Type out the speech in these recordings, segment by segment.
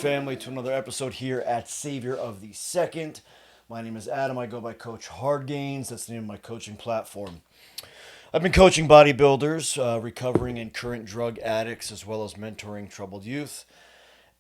family, to another episode here at Savior of the Second. My name is Adam. I go by Coach Hard Gains. That's the name of my coaching platform. I've been coaching bodybuilders, recovering and current drug addicts, as well as mentoring troubled youth,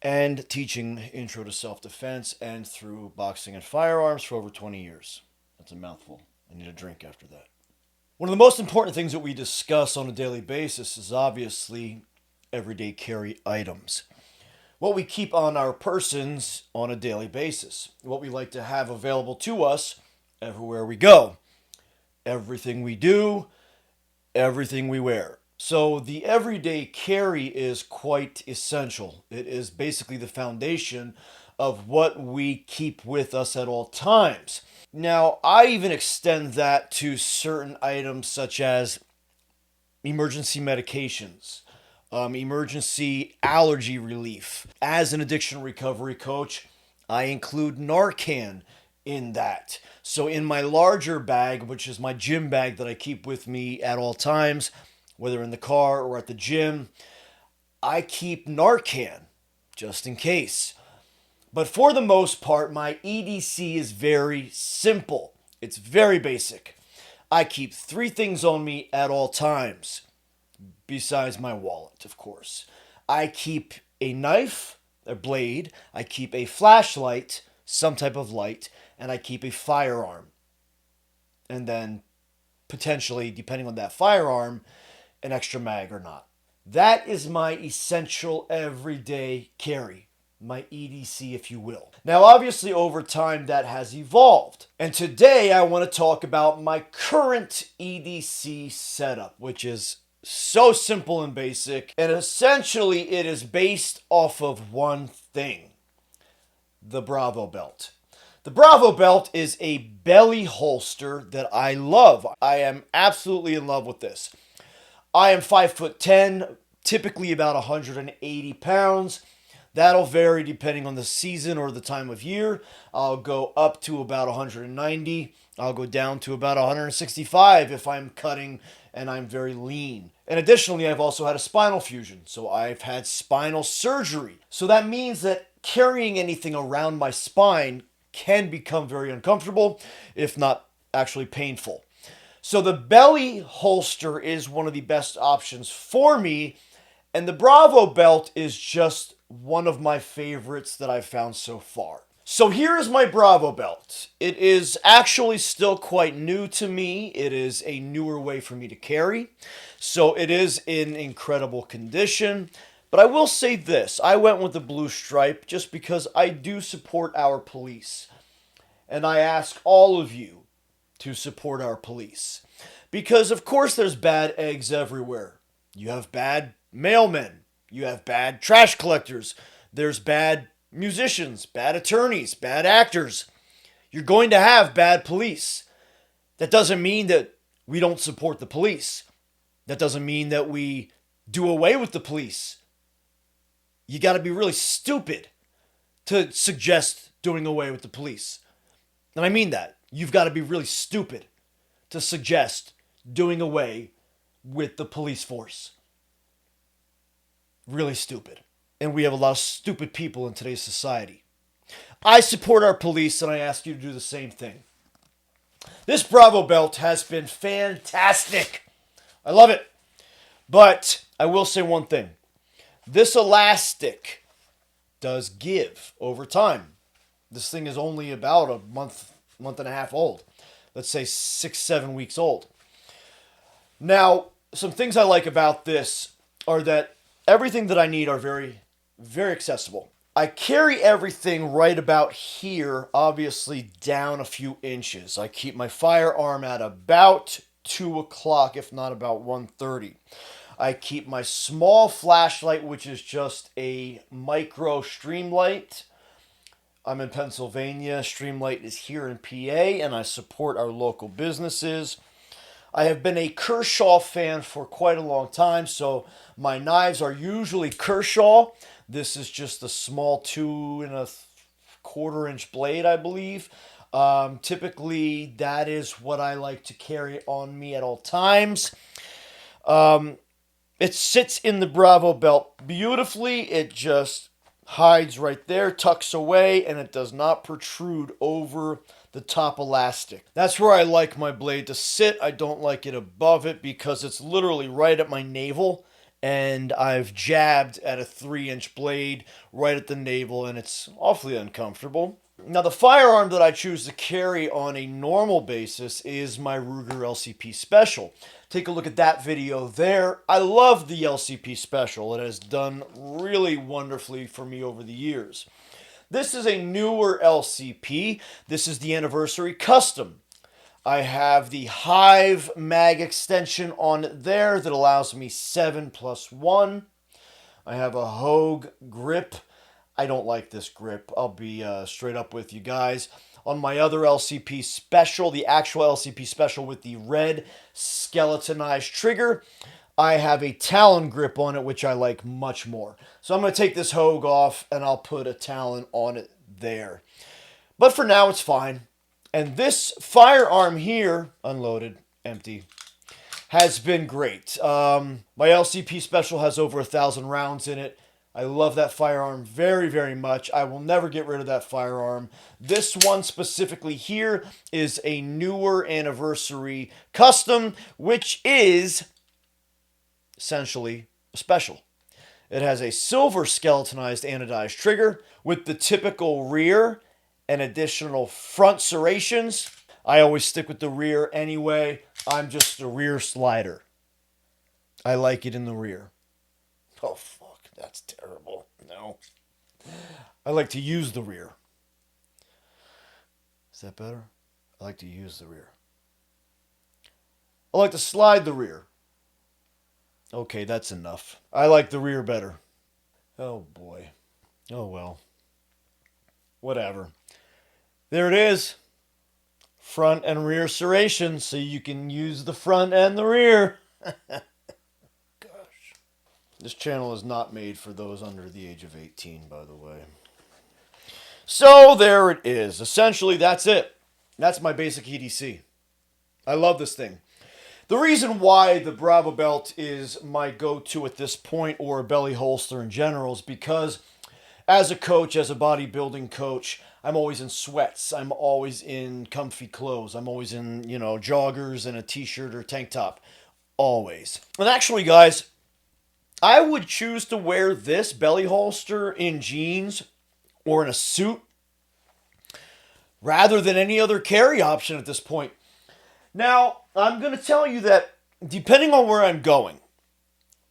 and teaching intro to self-defense and through boxing and firearms for over 20 years. That's a mouthful. I need a drink after that. One of the most important things that we discuss on a daily basis is obviously everyday carry items. What we keep on our persons on a daily basis. What we like to have available to us everywhere we go. Everything we do, everything we wear. So the everyday carry is quite essential. It is basically the foundation of what we keep with us at all times. Now, I even extend that to certain items such as emergency medications, emergency allergy relief. As an addiction recovery coach, I include Narcan in that. So in my larger bag, which is my gym bag that I keep with me at all times, whether in the car or at the gym, I keep Narcan just in case. But for the most part, my EDC is very simple. It's very basic. I keep 3 things on me at all times, besides my wallet, of course. I keep a knife, a blade, I keep a flashlight, some type of light, and I keep a firearm. And then, potentially, depending on that firearm, an extra mag or not. That is my essential everyday carry. My EDC, if you will. Now, obviously, over time, that has evolved. And today, I want to talk about my current EDC setup, which is so simple and basic. And essentially, it is based off of one thing. The Bravo belt. The Bravo belt is a belly holster that I love. I am absolutely in love with this. I am 5'10", typically about 180 pounds. That'll vary depending on the season or the time of year. I'll go up to about 190. I'll go down to about 165 if I'm cutting and I'm very lean. And additionally, I've also had a spinal fusion. So I've had spinal surgery. So that means that carrying anything around my spine can become very uncomfortable, if not actually painful. So the belly holster is one of the best options for me. And the Bravo belt is just one of my favorites that I've found so far. So here is my Bravo belt. It is actually still quite new to me. It is a newer way for me to carry. So it is in incredible condition. But I will say this. I went with the blue stripe just because I do support our police. And I ask all of you to support our police. Because of course there's bad eggs everywhere. You have bad mailmen. You have bad trash collectors. There's bad musicians, bad attorneys, bad actors. You're going to have bad police. That doesn't mean that we don't support the police. That doesn't mean that we do away with the police. You got to be really stupid to suggest doing away with the police. And I mean that. You've got to be really stupid to suggest doing away with the police force. Really stupid. And we have a lot of stupid people in today's society. I support our police and I ask you to do the same thing. This Bravo belt has been fantastic. I love it. But I will say one thing. This elastic does give over time. This thing is only about a month and a half old. Let's say 6-7 weeks old. Now, some things I like about this are that everything that I need are very, very accessible. I carry everything right about here, obviously down a few inches. I keep my firearm at about 2 o'clock, if not about 1:30. I keep my small flashlight, which is just a micro streamlight. I'm in Pennsylvania. Streamlight is here in PA, and I support our local businesses. I have been a Kershaw fan for quite a long time, so my knives are usually Kershaw. This is just a small 2 1/4 inch blade, I believe. Typically, that is what I like to carry on me at all times. It sits in the Bravo belt beautifully. It just hides right there, tucks away, and it does not protrude over the top elastic. That's where I like my blade to sit. I don't like it above it because it's literally right at my navel, and I've jabbed at a 3-inch blade right at the navel, and it's awfully uncomfortable. Now, the firearm that I choose to carry on a normal basis is my Ruger LCP Special. Take a look at that video there. I love the LCP Special. It has done really wonderfully for me over the years. This is a newer LCP. This is the Anniversary Custom. I have the Hive mag extension on there that allows me 7+1. I have a Hogue grip. I don't like this grip. I'll be straight up with you guys. On my other LCP Special, the actual LCP Special with the red skeletonized trigger, I have a Talon grip on it, which I like much more. So I'm going to take this Hogue off, and I'll put a Talon on it there. But for now, it's fine. And this firearm here, unloaded, empty, has been great. My LCP Special has over 1,000 rounds in it. I love that firearm very, very much. I will never get rid of that firearm. This one specifically here is a newer Anniversary Custom, which is essentially a special. It has a silver skeletonized anodized trigger with the typical rear and additional front serrations. I always stick with the rear anyway. I'm just a rear slider. I like it in the rear. Oh, fuck. That's terrible. No. I like to use the rear. Is that better? I like to use the rear. I like to slide the rear. Okay, that's enough. I like the rear better. Oh, boy. Oh, well. Whatever. There it is. Front and rear serration, so you can use the front and the rear. This channel is not made for those under the age of 18, by the way. So there it is. Essentially, that's it. That's my basic EDC. I love this thing. The reason why the Bravo belt is my go-to at this point, or a belly holster in general, is because as a coach, as a bodybuilding coach, I'm always in sweats. I'm always in comfy clothes. I'm always in, joggers and a t-shirt or tank top. Always. And actually, guys, I would choose to wear this belly holster in jeans or in a suit rather than any other carry option at this point. Now, I'm going to tell you that depending on where I'm going,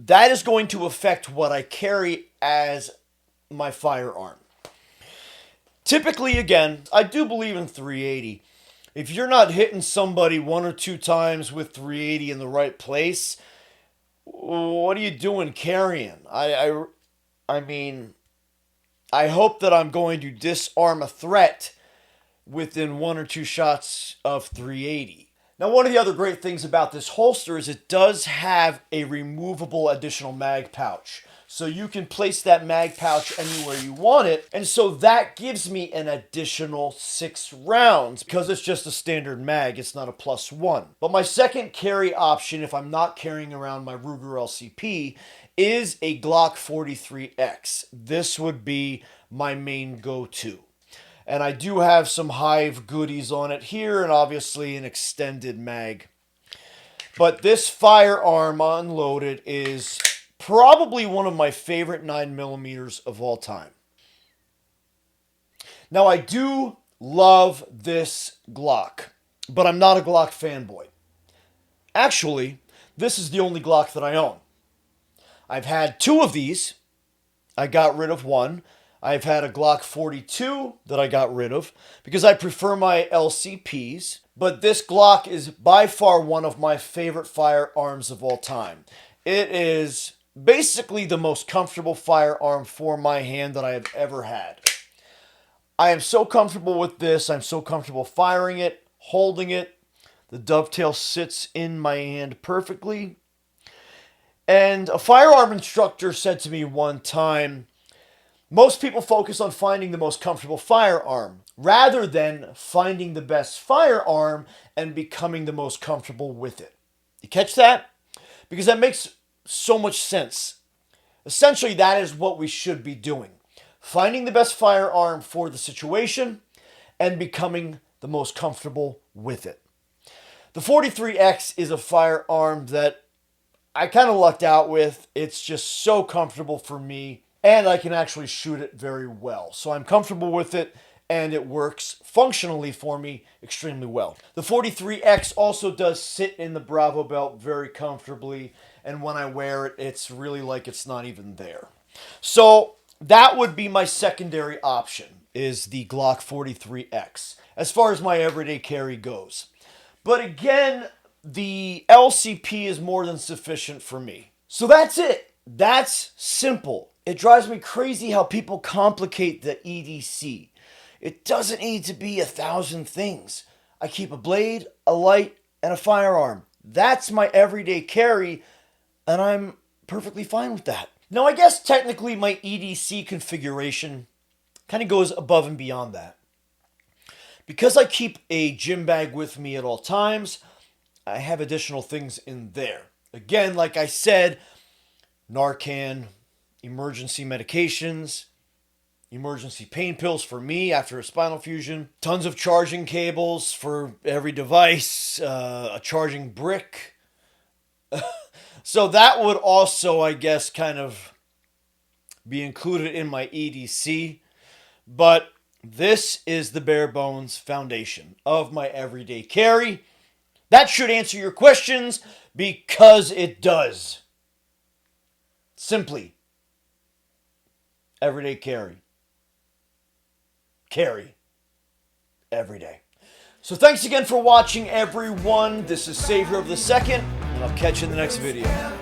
that is going to affect what I carry as my firearm. Typically, again, I do believe in 380. If you're not hitting somebody 1 or 2 times with 380 in the right place, what are you doing carrying? I mean, I hope that I'm going to disarm a threat within 1 or 2 shots of 380. Now, one of the other great things about this holster is it does have a removable additional mag pouch. So you can place that mag pouch anywhere you want it. And so that gives me an additional 6 rounds because it's just a standard mag. It's not a +1. But my second carry option, if I'm not carrying around my Ruger LCP, is a Glock 43X. This would be my main go-to. And I do have some Hive goodies on it here and obviously an extended mag. But this firearm unloaded is probably one of my favorite 9mm of all time. Now, I do love this Glock, but I'm not a Glock fanboy. Actually, this is the only Glock that I own. I've had 2 of these. I got rid of one. I've had a Glock 42 that I got rid of because I prefer my LCPs. But this Glock is by far one of my favorite firearms of all time. It is basically the most comfortable firearm for my hand that I have ever had. I am so comfortable with this. I'm so comfortable firing it, holding it. The dovetail sits in my hand perfectly. And a firearm instructor said to me one time, most people focus on finding the most comfortable firearm rather than finding the best firearm and becoming the most comfortable with it. You catch that? Because that makes so much sense. Essentially, that is what we should be doing. finding the best firearm for the situation and becoming the most comfortable with it. The 43X is a firearm that I kind of lucked out with. It's just so comfortable for me, and I can actually shoot it very well. So I'm comfortable with it, and it works functionally for me extremely well. The 43X also does sit in the Bravo belt very comfortably, and when I wear it, it's really like it's not even there. So that would be my secondary option, is the Glock 43X, as far as my everyday carry goes. But again, the LCP is more than sufficient for me. So that's it. That's simple. It drives me crazy how people complicate the EDC. It doesn't need to be 1,000 things. I keep a blade, a light, and a firearm. That's my everyday carry, and I'm perfectly fine with that. Now, I guess technically my EDC configuration kind of goes above and beyond that. Because I keep a gym bag with me at all times, I have additional things in there. Again, like I said, Narcan, emergency medications, emergency pain pills for me after a spinal fusion, tons of charging cables for every device, a charging brick. So that would also, I guess, kind of be included in my EDC. But this is the bare bones foundation of my everyday carry. That should answer your questions, because it does. Simply, everyday carry. Carry every day. So thanks again for watching, everyone. This is Savior of the Second, and I'll catch you in the next video.